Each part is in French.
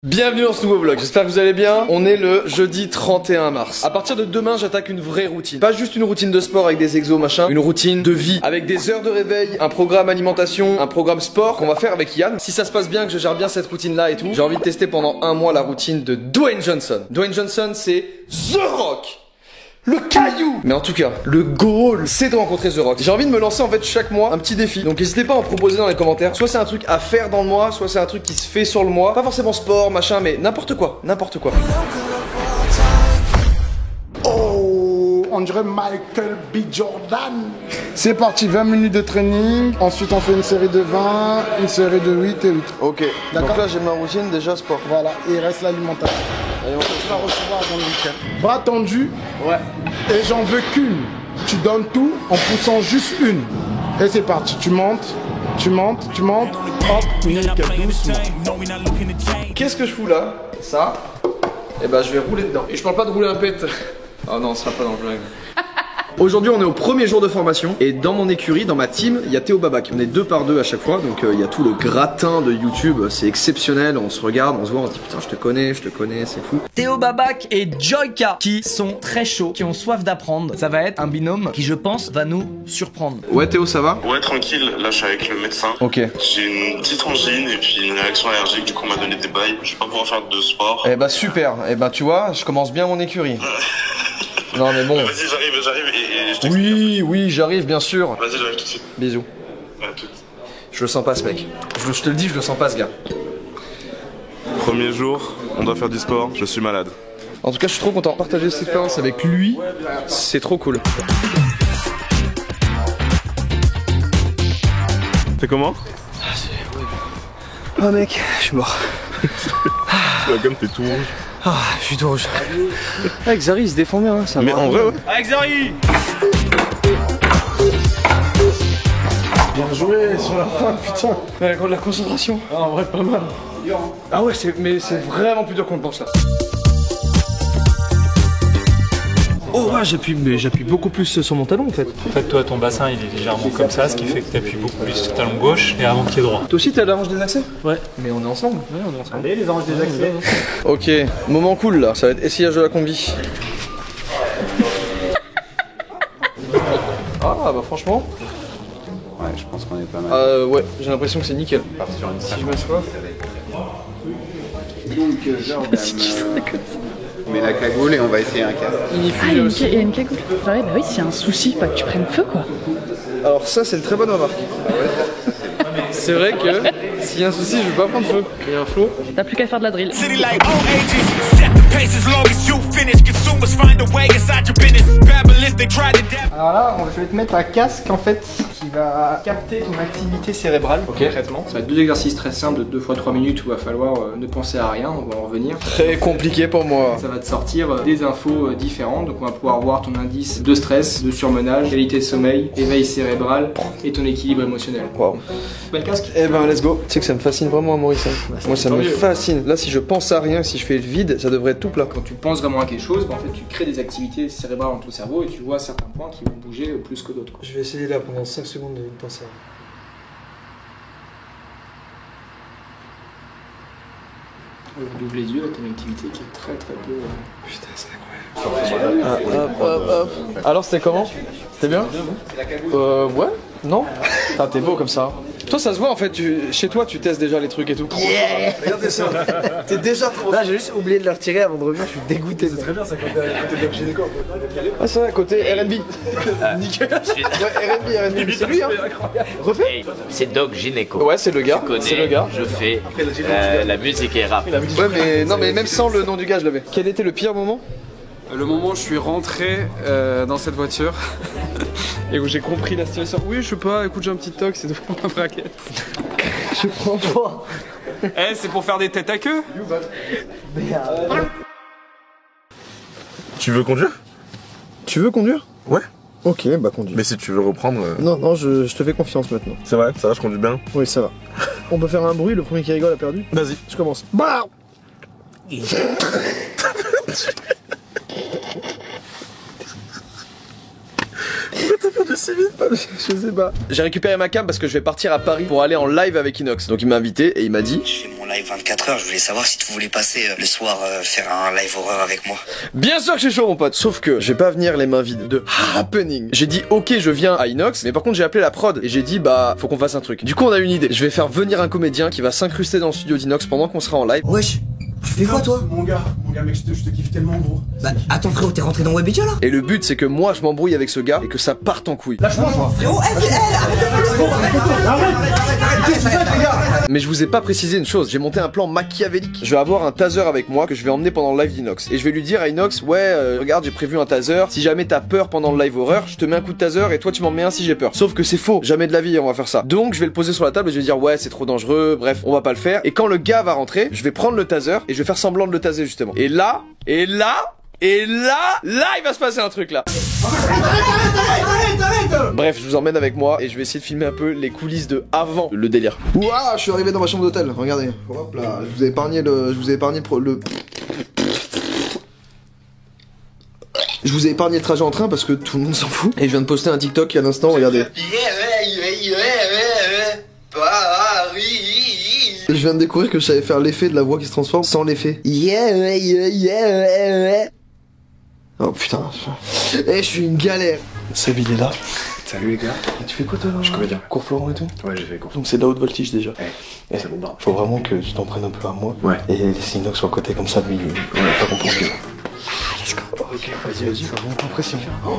Bienvenue dans ce nouveau vlog, j'espère que vous allez bien. On est le jeudi 31 mars. À partir de demain, j'attaque une vraie routine. Pas juste une routine de sport avec des exos machin, une routine de vie avec des heures de réveil, un programme alimentation, un programme sport qu'on va faire avec Yann. Si ça se passe bien, que je gère bien cette routine là et tout, j'ai envie de tester pendant un mois la routine de Dwayne Johnson. Dwayne Johnson, c'est The Rock. Le caillou. Mais en tout cas, le goal, c'est de rencontrer The Rock. J'ai envie de me lancer en fait chaque mois un petit défi. Donc n'hésitez pas à en proposer dans les commentaires. Soit c'est un truc à faire dans le mois, soit c'est un truc qui se fait sur le mois. Pas forcément sport, machin, mais n'importe quoi, n'importe quoi. Oh, on dirait Michael B. Jordan. C'est parti, 20 minutes de training. Ensuite, on fait une série de 20, une série de 8 et 8. Ok, donc là j'ai ma routine déjà sport. Voilà, et il reste l'alimentation. Tu vas recevoir dans le week-end. Bras tendus. Ouais. Et j'en veux qu'une. Tu donnes tout en poussant juste une. Et c'est parti. Tu montes, tu montes, tu montes. Hop, nickel, doucement. Qu'est-ce que je fous là? Ça. Et bah je vais rouler dedans. Et je parle pas de rouler un pet. Oh non, on sera pas dans le vlog. Aujourd'hui on est au premier jour de formation et dans mon écurie, dans ma team, il y a Théo Babac. On est 2 par 2 à chaque fois, donc il y a tout le gratin de YouTube, c'est exceptionnel, on se regarde, on se voit, on se dit putain je te connais, c'est fou. Théo Babac et Joyka qui sont très chauds, qui ont soif d'apprendre. Ça va être un binôme qui je pense va nous surprendre. Ouais Théo, ça va? Ouais, tranquille, là je suis avec le médecin. Ok. J'ai une petite angine et puis une réaction allergique, du coup on m'a donné des bails. Je vais pas pouvoir faire de sport. Eh bah super, eh bah tu vois, je commence bien mon écurie. Non mais bon. Vas-y, j'arrive et je t'explique. Oui, j'arrive bien sûr. Vas-y, j'arrive tout de suite. Bisous. À tout. Je le sens pas ce mec. Je te le dis, je le sens pas ce gars. Premier jour, on doit faire du sport, je suis malade. En tout cas, je suis trop content. Partager cette expérience avec lui, c'est trop cool. C'est comment? Oh mec, je suis mort. La gomme, t'es tout rouge. Ah, je suis tout rouge. Avec Zari, il se défend bien, hein, ça. Mais en vrai, ouais. Avec Zari. Bien joué sur la fin, putain. Ouais, la concentration. Ah, en vrai, pas mal. Ah ouais, mais c'est vraiment plus dur qu'on le pense là. Oh ouais, j'appuie beaucoup plus sur mon talon en fait. En fait, toi, ton bassin il est légèrement comme ça, ce qui fait que tu appuies beaucoup plus sur le talon gauche et avant pied droit. Toi aussi t'as la hanche des accès? Ouais. Mais on est ensemble. Ouais, on est ensemble. Allez, les anges des accès. Ok, moment cool là, ça va être essayage de la combi. Ah bah franchement. Ouais, je pense qu'on est pas mal. Ouais, j'ai l'impression que c'est nickel. Sur une Si je m'assois. Donc, Jordan, on met la cagoule et on va essayer un casque. Il y Ah, il y a une cagoule. Ouais, bah oui, s'il y a un souci, pas que tu prennes feu, quoi. Alors ça c'est une très bonne remarque. C'est vrai que s'il y a un souci, je vais pas prendre feu. Il y a un flot. T'as plus qu'à faire de la drill. City like old ages, set the pace as long as you finish. Consumers find a way inside your business. Babylons, they try to dab. Alors là, je vais te mettre un casque en fait qui va capter ton activité cérébrale concrètement. Ça va être 2 exercices très simples de 2 fois 3 minutes où il va falloir ne penser à rien, on va en revenir. Très compliqué pour moi. Ça va te sortir des infos différentes, donc on va pouvoir voir ton indice de stress, de surmenage, qualité de sommeil, éveil cérébral et ton équilibre émotionnel. Waouh. Bel casque. Eh ben let's go. Tu sais que ça me fascine vraiment à Maurice. Moi ça me fascine. Là si je pense à rien, si je fais le vide, ça devrait être tout plat. Quand tu penses vraiment à quelque chose, bah, en fait tu crées des activités cérébrales dans ton cerveau et tu vois certains points qui vont bouger plus que d'autres. Je vais essayer là pendant 5 secondes de penser à rien. Ouvre les yeux, t'as une activité qui est très peu... Putain, c'est incroyable. Alors c'était comment? C'était bien? Ouais? Non? Putain, t'es beau comme ça. Toi ça se voit en fait, chez toi tu testes déjà les trucs et tout. Yeah. Regardez ça. T'es déjà trop... Là j'ai juste oublié de le retirer avant de revenir, je suis dégoûté. C'est très bien ça côté Doc Gynéco. Ah ça côté R&B. Nickel. Ouais R&B, c'est lui hein. Refais. Hey, c'est Doc Gynéco. Ouais c'est le gars. C'est le gars. Je fais la musique et rap. Ouais mais non mais même sans le nom du gars je l'avais. Quel était le pire moment? Le moment où je suis rentré dans cette voiture et où j'ai compris la situation. Oui, je sais pas, écoute, j'ai un petit toc, c'est devant ma braquette. Je prends toi. Eh, c'est pour faire des têtes à queue. Tu veux conduire? Tu veux conduire? Ouais. Ok, bah conduis. Mais si tu veux reprendre... Non, je te fais confiance maintenant. C'est vrai, ça va, je conduis bien. Oui, ça va. On peut faire un bruit, le premier qui rigole a perdu? Vas-y. Je commence. Bah dit si vite, je sais pas. J'ai récupéré ma cam parce que je vais partir à Paris pour aller en live avec Inox. Donc il m'a invité et il m'a dit: je fais mon live 24 heures, je voulais savoir si tu voulais passer le soir faire un live horreur avec moi. Bien sûr que je suis chaud mon pote. Sauf que je vais pas venir les mains vides de happening. J'ai dit ok je viens à Inox, mais par contre j'ai appelé la prod et j'ai dit bah faut qu'on fasse un truc. Du coup on a une idée. Je vais faire venir un comédien qui va s'incruster dans le studio d'Inox pendant qu'on sera en live. Wesh, tu fais quoi toi? Mon gars mec, je te kiffe tellement gros. Bah attends frérot, t'es rentré dans Webedia là? Et le but c'est que moi je m'embrouille avec ce gars et que ça parte en couille. Lâche-moi toi. Frérot, arrête. Mais je vous ai pas précisé une chose, j'ai monté un plan machiavélique. Je vais avoir un taser avec moi que je vais emmener pendant le live d'Inox. Et je vais lui dire à Inox, ouais regarde j'ai prévu un taser, si jamais t'as peur pendant le live horreur, je te mets un coup de taser et toi tu m'en mets un si j'ai peur. Sauf que c'est faux, jamais de la vie on va faire ça. Donc je vais le poser sur la table et je vais dire ouais c'est trop dangereux, bref on va pas le faire. Et quand le gars va rentrer, je vais prendre le taser et je vais faire semblant de le taser justement. Et là, il va se passer un truc là. Arrête. Bref, je vous emmène avec moi et je vais essayer de filmer un peu les coulisses de avant le délire. Ouah, je suis arrivé dans ma chambre d'hôtel, regardez. Hop là, je vous ai épargné le... Je vous ai épargné le trajet en train parce que tout le monde s'en fout. Et je viens de poster un TikTok il y a un instant, regardez. Je viens de découvrir que je savais faire l'effet de la voix qui se transforme sans l'effet. Oh putain. Eh, je suis une galère. Seb, il est là. Salut les gars. Et tu fais quoi toi là? Je suis comédien. Cours Florent et tout? Ouais, j'ai fait cours. Donc c'est de la haute voltige déjà. Ouais. C'est bon. Faut vraiment que tu t'en prennes un peu à moi. Ouais. Et laisser Inox sur le côté comme ça, lui, il va pas comprendre. Let's go. Ok, vas-y, ça monte en pression. Oh,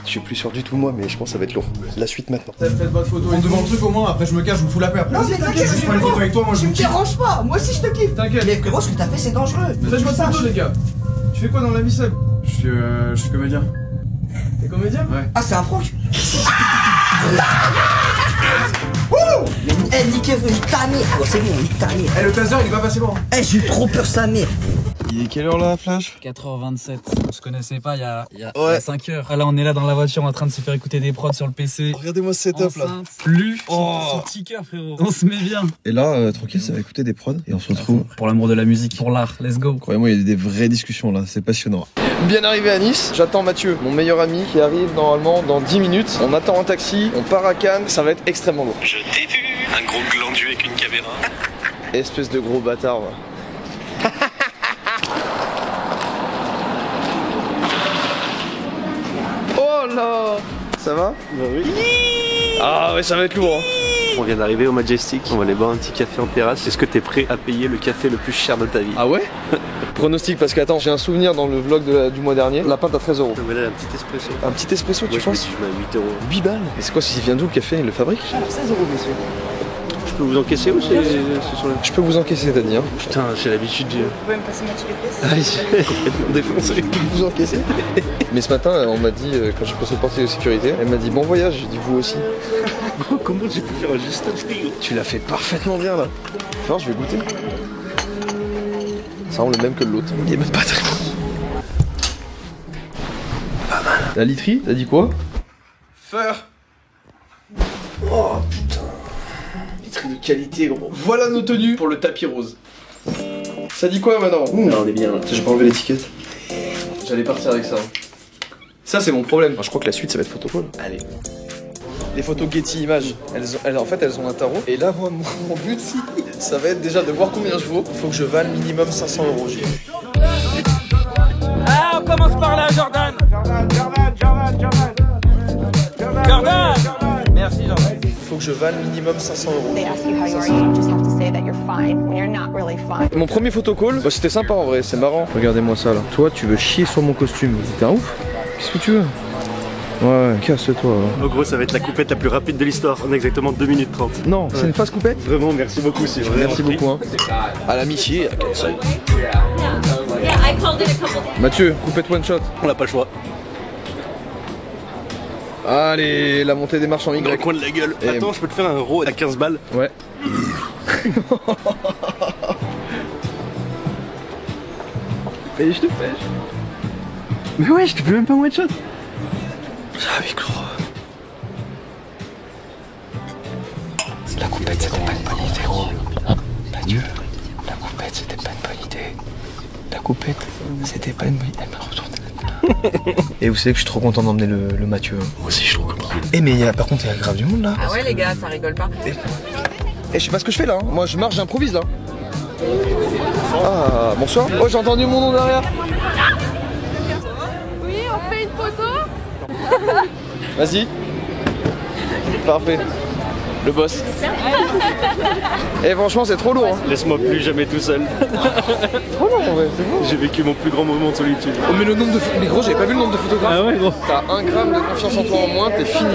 je suis plus sûr du tout moi, mais je pense que ça va être lourd. La suite maintenant. Faites votre photo. On demande le truc au moins, après je me cache, je vous fous la paix après. Non mais t'inquiète, je prends une photo avec toi, moi je me dérange pas, moi aussi je te kiffe. T'inquiète. Mais frérot, ce que t'as fait c'est dangereux. Faites votre photo les gars. Tu fais quoi dans la vie Seb? Je suis comédien. T'es comédien? Ouais. Ah c'est un prank. Eh niquez vous, nique ta mère. Oh c'est bon, nique ta mère. Eh le taser il est pas passé bon. Eh j'ai eu trop peur sa mère. Il est quelle heure là, Flash? 4h27. On se connaissait pas il y a 5 heures. Ah là on est là dans la voiture en train de se faire écouter des prods sur le PC. Regardez-moi ce setup là. Plus sur ticker frérot. On se met bien. Et là, tranquille, ça va écouter des prods et on se retrouve. Pour l'amour de la musique, pour l'art, let's go. Croyez-moi, il y a des vraies discussions là, c'est passionnant. Bien arrivé à Nice, j'attends Mathieu, mon meilleur ami, qui arrive normalement dans 10 minutes. On attend un taxi, on part à Cannes, ça va être extrêmement lourd. Je t'ai vu, un gros glandu avec une caméra. Espèce de gros bâtard, ouais. Oh là! Ça va? Bah oui. Ah ouais, ça va être lourd. Hein. On vient d'arriver au Majestic, on va aller boire un petit café en terrasse. Est-ce que t'es prêt à payer le café le plus cher de ta vie? Ah ouais? Pronostic, parce que attends, j'ai un souvenir dans le vlog du mois dernier, la pinte à 13 €. Mais là, un petit espresso. Un petit espresso, tu penses? Je mets 8 €. 8 balles? Et c'est quoi, si vient d'où le café? Il le fabrique? 16 €, monsieur. Je peux vous encaisser ou c'est sur le... Je peux vous encaisser, t'as dit, hein? Putain, j'ai l'habitude de... Vous pouvez me passer ma ticket de caisse? complètement défoncé. Je peux vous encaisser. Mais ce matin, on m'a dit, quand j'ai passé le portier de sécurité, elle m'a dit bon voyage, j'ai dit vous aussi. Comment j'ai pu faire juste un frigo? Tu l'as fait parfaitement bien là. Alors je vais goûter. Ça rend le même que l'autre. Il est même pas très bon. Pas mal. La literie, t'as dit quoi? Faire. Oh putain. Literie de qualité gros. Voilà nos tenues pour le tapis rose. Ça dit quoi maintenant? Non, on est bien là. J'ai pas enlevé l'étiquette. J'allais partir avec ça. Ça c'est mon problème. Je crois que la suite ça va être photocall. Allez. Les photos Getty Images, en fait elles ont un tarot. Et là moi mon but ça va être déjà de voir combien je vaux. Il faut que je vale minimum 500 €. Ah, on commence par là, Jordan. Jordan. Merci Jordan. Il faut que je vale minimum 500 €. Mon premier photocall, bah, c'était sympa en vrai, c'est marrant. Regardez-moi ça là. Toi tu veux chier sur mon costume, t'es un ouf? Qu'est-ce que tu veux? Ouais, casse-toi. En gros, ça va être la coupette la plus rapide de l'histoire, en exactement 2 minutes 30. Non, c'est une phase coupette? Vraiment, merci beaucoup, c'est vraiment. Merci beaucoup. Hein. À l'amitié, à quel seuil. Mathieu, coupette one shot. On n'a pas le choix. Allez, la montée des marches en Y. Dans le coin de la gueule. Et... Attends, je peux te faire un euro à 15 balles? Ouais. Et je te pêche. Mais ouais, je te fais même pas one shot. Ah oui, gros. La coupette, c'était pas une bonne idée, gros. Mathieu, la coupette, c'était pas une bonne idée. La coupette, c'était pas une bonne idée. Elle m'a retourné. Et vous savez que je suis trop content d'emmener le Mathieu. Moi aussi je suis trop content. Eh mais par contre il y a grave du monde là. Ah ouais les gars, ça rigole pas. Eh je sais pas ce que je fais là, hein. Moi je marche, j'improvise là. Ah bonsoir. Oh j'ai entendu mon nom derrière. Oui, on fait une photo. Vas-y. Parfait. Le boss. Et franchement c'est trop lourd hein. Laisse-moi plus jamais tout seul. Trop lourd en vrai, c'est bon. J'ai vécu mon plus grand moment de solitude. Oh mais le nombre de mais gros j'avais pas vu le nombre de photographes. Ah ouais gros. T'as 1 gramme de confiance en toi en moins, t'es fini.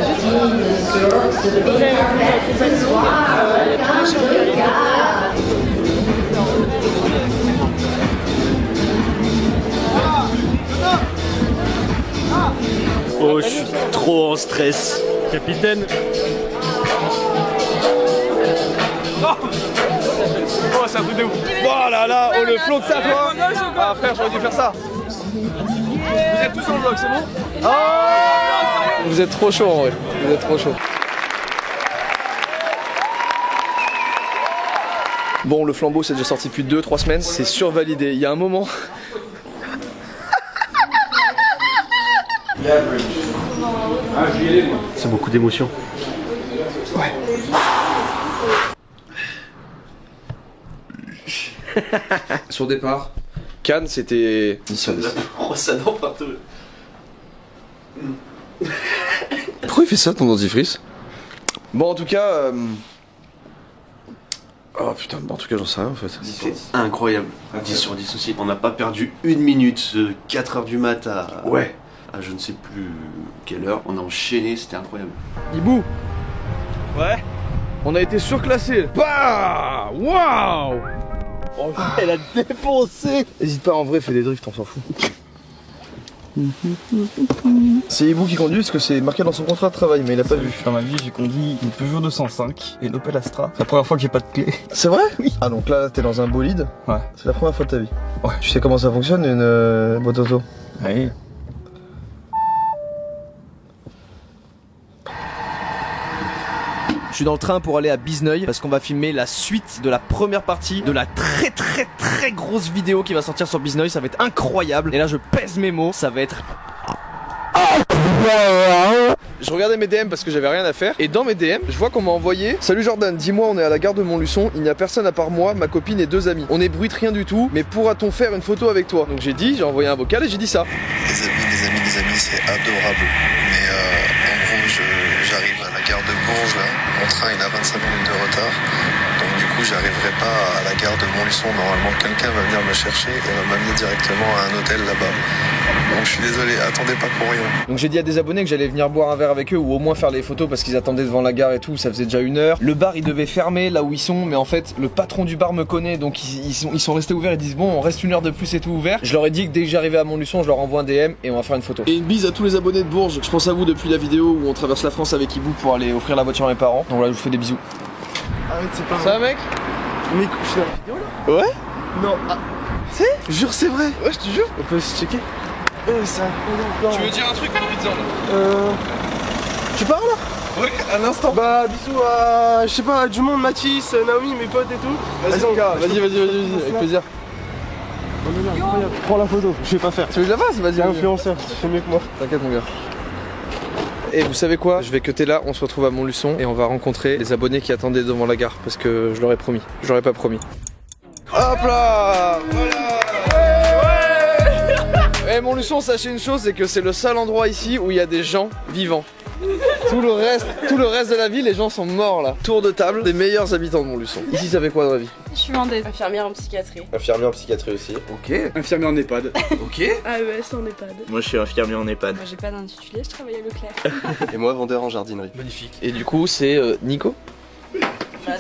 Oh je suis trop en stress. Capitaine. Oh c'est un truc de ouf. Oh là là, oh le flow de ça toi. Ah frère j'aurais dû faire ça. Vous êtes tous en vlog, c'est bon? Oh vous êtes trop chaud en vrai. Vous êtes trop chaud. Bon le flambeau c'est déjà sorti depuis 2-3 semaines. C'est survalidé. Il y a un moment. C'est beaucoup d'émotions. Ouais. Sur départ, Cannes c'était... Brosse à dents partout. Pourquoi il fait ça ton dentifrice? Bon en tout cas... Oh putain, bon, en tout cas j'en sais rien en fait. C'était incroyable. 10 sur 10 aussi. On n'a pas perdu une minute, 4h du mat à... Ouais. À je ne sais plus quelle heure. On a enchaîné, c'était incroyable. Hibou. Ouais. On a été surclassé. Bah waouh. Oh, elle a défoncé. Hésite pas en vrai, fais des drifts, on s'en fout. C'est Hibou qui conduit parce que c'est marqué dans son contrat de travail, mais il a pas vu. Dans ma vie, j'ai conduit une Peugeot 205 et une Opel Astra. C'est la première fois que j'ai pas de clé. C'est vrai? Oui. Ah donc là, t'es dans un bolide. Ouais. C'est la première fois de ta vie. Ouais. Tu sais comment ça fonctionne une boîte auto? Oui. Je suis dans le train pour aller à Bizneuil parce qu'on va filmer la suite de la première partie de la très grosse vidéo qui va sortir sur Bizneuil. Ça va être incroyable. Et là je pèse mes mots, ça va être... Je regardais mes DM parce que j'avais rien à faire. Et dans mes DM, je vois qu'on m'a envoyé: salut Jordan, dis-moi, on est à la gare de Montluçon, il n'y a personne à part moi, ma copine et 2 amis. On est bruite rien du tout, mais pourra-t-on faire une photo avec toi? Donc j'ai envoyé un vocal et j'ai dit ça. Les amis, c'est adorable. Mais en gros, j'arrive à la gare de Bourges là. Mon train il a 25 minutes de retard. Donc du coup j'arriverai pas à la gare de Montluçon. Normalement quelqu'un va venir me chercher et va m'amener directement à un hôtel là-bas. Donc je suis désolé, attendez pas pour rien. Donc j'ai dit à des abonnés que j'allais venir boire un verre avec eux ou au moins faire les photos parce qu'ils attendaient devant la gare et tout, ça faisait déjà 1 heure. Le bar il devait fermer là où ils sont, mais en fait le patron du bar me connaît, donc ils sont restés ouverts, ils disent bon on reste 1 heure de plus et tout ouvert. Je leur ai dit que dès que j'arrivais à Montluçon je leur envoie un DM et on va faire une photo. Et une bise à tous les abonnés de Bourges, je pense à vous depuis la vidéo où on traverse la France avec Hibou pour aller offrir la voiture à mes parents. Donc là je vous fais des bisous. Arrête, c'est pas vrai. Ça va mec? Mais je fais la vidéo là? Ouais? Non. Ah. C'est? Jure c'est vrai. Ouais, je te jure. On peut se checker. C'est incroyable. Tu veux dire un truc vite Tu parles là? Ouais, un instant. Bah bisous à, je sais pas, du monde, Mathis, Naomi, mes potes et tout. Vas-y mon gars, vas-y, avec plaisir. On est là, incroyable. Prends la photo, je vais pas faire. Tu veux que je la fasse? Vas-y. T'es influenceur, tu fais mieux que moi. T'inquiète mon gars. Et vous savez quoi? Je vais cutter là, on se retrouve à Montluçon et on va rencontrer les abonnés qui attendaient devant la gare parce que je leur ai promis. Je leur ai pas promis. Hop là! Voilà! Et Montluçon, sachez une chose, c'est que c'est le seul endroit ici où il y a des gens vivants. Tout le reste de la ville, les gens sont morts là. Tour de table des meilleurs habitants de Montluçon. Ici, ça fait quoi dans la vie? Je suis vendeuse. Infirmière en psychiatrie. Infirmière en psychiatrie aussi. Ok. Infirmière en EHPAD. Ok. AES en EHPAD. Moi je suis infirmier en EHPAD. Moi j'ai pas d'intitulé, je travaille à Leclerc. Et moi vendeur en jardinerie. Magnifique. Et du coup, c'est Nico? Bah,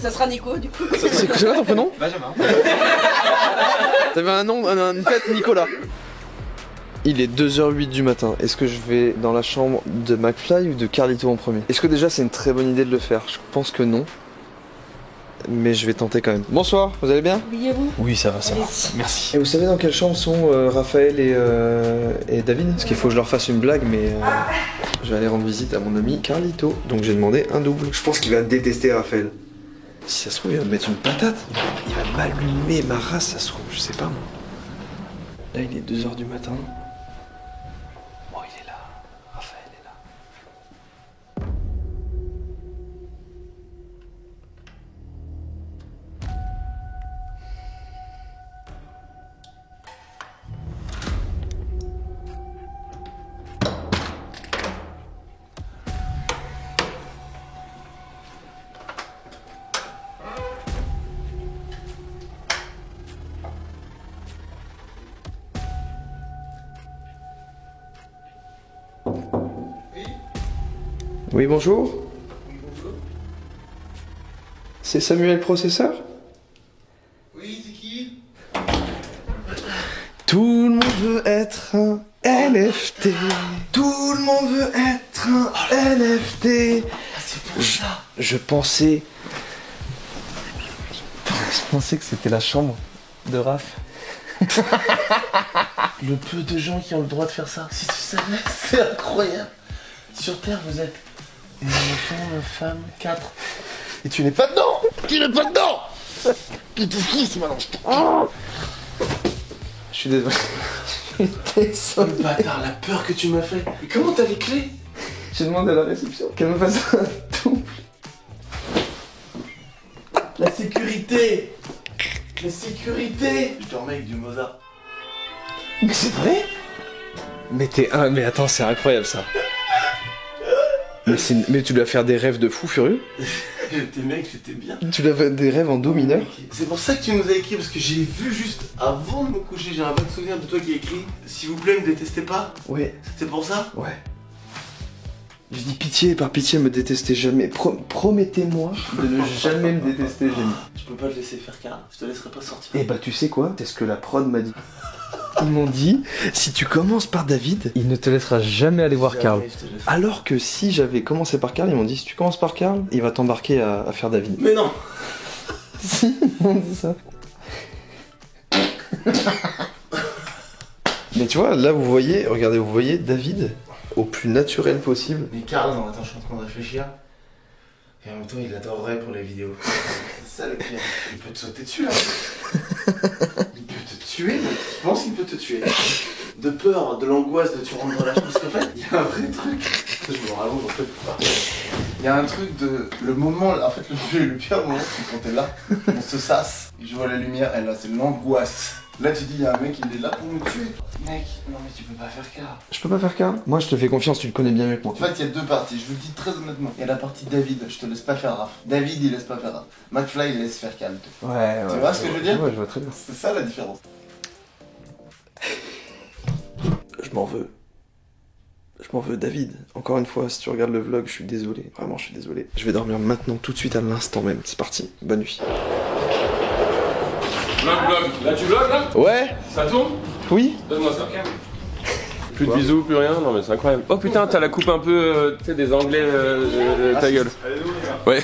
ça sera Nico du coup. C'est quoi ton prénom? Benjamin. T'avais un nom, une tête, Nicolas. Il est 2h08 du matin. Est-ce que je vais dans la chambre de McFly ou de Carlito en premier? Est-ce que déjà c'est une très bonne idée de le faire? Je pense que non. Mais je vais tenter quand même. Bonsoir, vous allez bien? Oui, et vous? Oui, ça va, ça va. Merci. Et vous savez dans quelle chambre sont Raphaël et David? Parce qu'il faut que je leur fasse une blague, mais je vais aller rendre visite à mon ami Carlito. Donc j'ai demandé un double. Je pense qu'il va détester Raphaël. Si ça se trouve, il va me mettre une patate. Il va m'allumer ma race, ça se trouve, je sais pas moi. Là, il est 2h du matin. Oui, bonjour. C'est Samuel Processeur? Oui, c'est qui? Tout le monde veut être un NFT. Tout le monde veut être un NFT. C'est pour ça. Je pensais que c'était la chambre de Raph. Le peu de gens qui ont le droit de faire ça. Si tu savais, c'est incroyable. Sur Terre, vous êtes des enfants, une femme, 4. Et tu n'es pas dedans. Tu n'es pas dedans. Qu'est-ce qui m'annonce? Je suis désolé. Le bâtard, la peur que tu m'as fait. Mais comment t'as les clés? J'ai demandé à la réception qu'elle me fasse un double. La sécurité. La sécurité. Je dormais avec du Mozart. Mais c'est vrai? Mais attends, c'est incroyable ça. Mais tu dois faire des rêves de fou furieux. Tes mecs, j'étais bien. Tu dois faire des rêves en do mineur. C'est pour ça que tu nous as écrit, parce que j'ai vu juste avant de me coucher, j'ai un vague souvenir de toi qui a écrit « S'il vous plaît, me détestez pas ». Ouais. C'était pour ça? Ouais. Je dis pitié, par pitié, me détestez jamais. Promettez-moi de ne jamais me détester, Jenny. Je peux pas te laisser faire car je te laisserai pas sortir. Eh bah tu sais quoi? C'est ce que la prod m'a dit. Ils m'ont dit, si tu commences par David, il ne te laissera jamais aller voir Karl. Alors que si j'avais commencé par Karl, ils m'ont dit, si tu commences par Karl, il va t'embarquer à faire David. Mais non. Si, ils m'ont dit ça. Mais tu vois, là vous voyez, regardez, vous voyez David au plus naturel possible. Mais Karl, non, attends, je suis en train de réfléchir. Et en même temps, il l'adorerait pour les vidéos. C'est ça le pire. Il peut te sauter dessus là. Il peut te tuer, mais je pense qu'il peut te tuer. De peur, de l'angoisse de tu rentres dans la chambre. Parce qu'en fait, il y a un vrai truc. Je me rallonge en fait pas. Il y a un truc de. Le moment, en fait, le pire moment, c'est quand t'es là, on se sasse, et je vois la lumière, et là, c'est l'angoisse. Là, tu dis, il y a un mec, il est là pour me tuer. Mec, non, mais tu peux pas faire Karl. Je peux pas faire Karl? Moi, je te fais confiance, tu le connais bien mieux que moi. En fait, il y a deux parties, je vous le dis très honnêtement. Il y a la partie David, je te laisse pas faire Raph. David, il laisse pas faire Raph. McFly, il laisse faire Karl. Ouais, tu vois ce que je veux dire? Ouais, je vois très bien. C'est ça la différence. Je m'en veux. Je m'en veux, David. Encore une fois, si tu regardes le vlog, je suis désolé. Vraiment, je suis désolé. Je vais dormir maintenant, tout de suite, à l'instant même. C'est parti. Bonne nuit. Vlog. Là, tu vlogs, là? Ouais. Ça tourne? Oui. Donne-moi ça. Plus de bisous, plus rien? Non, mais c'est incroyable. Oh putain, t'as la coupe un peu, tu sais, des Anglais, ta gueule. Ouais.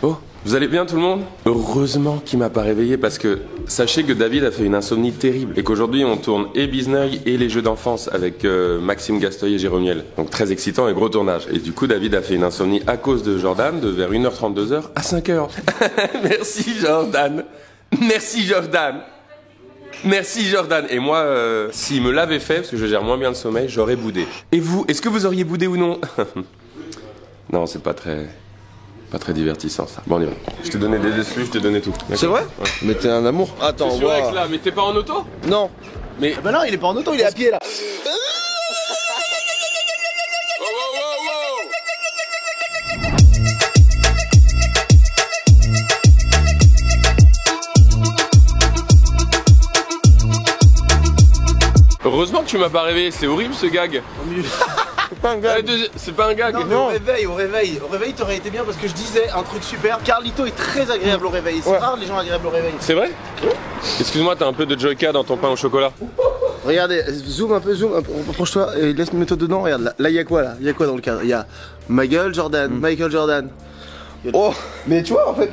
Oh, vous allez bien tout le monde? Heureusement qu'il m'a pas réveillé parce que sachez que David a fait une insomnie terrible et qu'aujourd'hui on tourne et Bizneuil et les jeux d'enfance avec Maxime Gasteuil et Jérôme Niel. Donc très excitant et gros tournage. Et du coup David a fait une insomnie à cause de Jordan de vers 1h30, 2h à 5h. Merci Jordan. Merci Jordan. Merci Jordan. Et moi, s'il me l'avait fait, parce que je gère moins bien le sommeil, j'aurais boudé. Et vous, est-ce que vous auriez boudé ou non? Non, c'est pas très divertissant ça. Bon, on y va. Je t'ai donné des excuses, je t'ai donné tout. C'est vrai? Ouais. Mais t'es un amour. Attends, c'est vrai que là, mais t'es pas en auto? Non. Mais bah non, il est pas en auto, il est à pied là. Heureusement que tu m'as pas réveillé, c'est horrible ce gag. C'est pas un gag. Non, mais au réveil, t'aurais été bien parce que je disais un truc super. Carlito est très agréable au réveil. C'est rare les gens agréables au réveil. C'est vrai? Excuse-moi, t'as un peu de Joyka dans ton pain au chocolat. Regardez, zoom un peu, rapproche-toi et laisse-moi toi dedans. Regarde, là il y a quoi là? Il y a quoi dans le cadre? Il y a Michael Jordan. Oh, mais tu vois, en fait,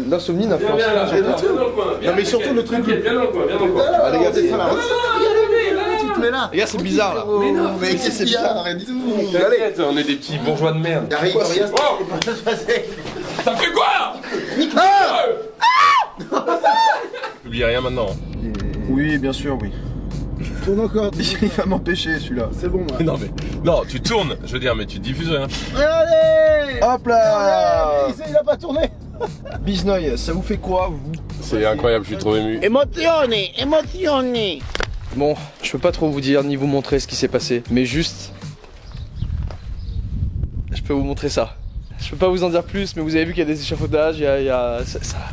l'insomnie n'influence pas. Non, mais surtout le truc. Viens dans le coin, Allez, regardez ça là. Tu te mets là. Regarde, c'est bizarre là. Mais c'est bizarre, rien du tout. T'inquiète, on est des petits bourgeois de merde. T'as fait quoi? Oublie rien maintenant. Oui, bien sûr, oui. Tourne encore. Il va m'empêcher celui-là. C'est bon, moi. Non, tu tournes, je veux dire, mais tu diffuses rien. Allez! Hop là! Il a pas tourné. Bizneuil, ça vous fait quoi, vous? C'est incroyable, je suis trop ému. Émotionné. Bon, je peux pas trop vous dire ni vous montrer ce qui s'est passé, mais juste... Je peux vous montrer ça. Je peux pas vous en dire plus, mais vous avez vu qu'il y a des échafaudages,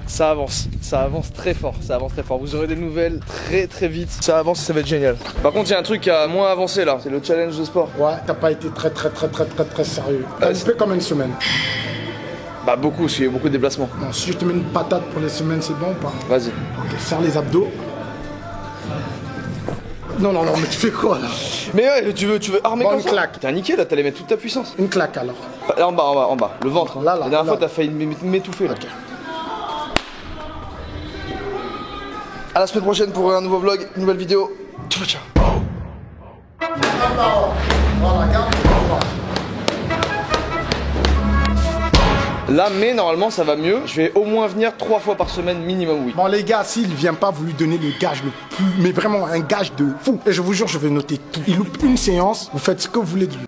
ça avance. Ça avance très fort, ça avance très fort. Vous aurez des nouvelles très vite. Ça avance et ça va être génial. Par contre, il y a un truc qui a moins avancé là, c'est le challenge de sport. Ouais, t'as pas été très sérieux. T'as fait comme une semaine. Bah beaucoup, parce qu'il y a eu beaucoup de déplacements. Bon, si je te mets une patate pour les semaines, c'est bon ou pas? Vas-y. Ok, serre les abdos. Non, mais tu fais quoi là? Mais ouais, tu veux armer bon, comme une ça? claque. T'as niqué là, t'allais mettre toute ta puissance. Une claque alors. Là en bas, le ventre. Hein. Là, la dernière fois, t'as failli m'étouffer là. Ok. À la semaine prochaine pour un nouveau vlog, une nouvelle vidéo. Ciao. Voilà, garde. Là, mais normalement ça va mieux. Je vais au moins venir 3 fois par semaine minimum, oui. Bon les gars, s'il vient pas, vous lui donnez le gage le plus, mais vraiment un gage de fou. Et je vous jure, je vais noter tout. Il loupe une séance, vous faites ce que vous voulez de lui.